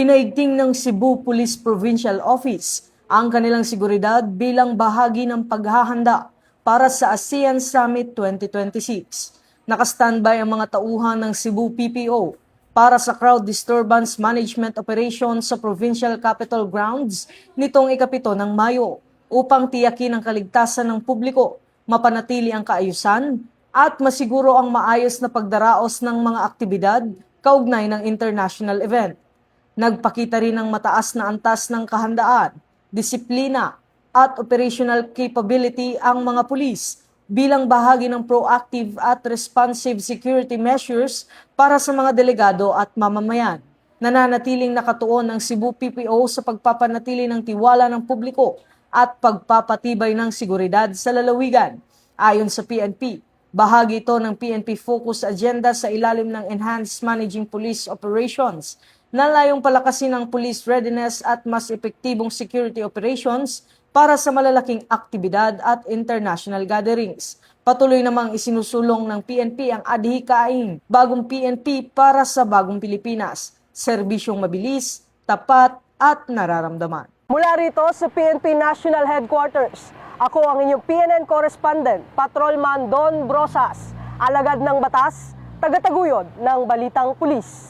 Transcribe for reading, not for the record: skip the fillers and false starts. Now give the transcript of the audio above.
Pinaigting ng Cebu Police Provincial Office ang kanilang seguridad bilang bahagi ng paghahanda para sa ASEAN Summit 2026. Nakastandby ang mga tauhan ng Cebu PPO para sa crowd disturbance management operation sa Provincial Capitol Grounds nitong ika-7 ng Mayo upang tiyakin ang kaligtasan ng publiko, mapanatili ang kaayusan at masiguro ang maayos na pagdaraos ng mga aktibidad kaugnay ng international event. Nagpakita rin ng mataas na antas ng kahandaan, disiplina at operational capability ang mga pulis bilang bahagi ng proactive at responsive security measures para sa mga delegado at mamamayan. Nananatiling nakatuon ng Cebu PPO sa pagpapanatili ng tiwala ng publiko at pagpapatibay ng seguridad sa lalawigan. Ayon sa PNP, bahagi ito ng PNP Focus Agenda sa ilalim ng Enhanced Managing Police Operations na layong palakasin ang police readiness at mas epektibong security operations para sa malalaking aktibidad at international gatherings. Patuloy namang isinusulong ng PNP ang adhikain bagong PNP para sa bagong Pilipinas, serbisyong mabilis, tapat at nararamdaman. Mula rito sa PNP National Headquarters, ako ang inyong PNN correspondent, Patrolman Don Brosas, alagad ng batas, tagataguyod ng Balitang Pulis.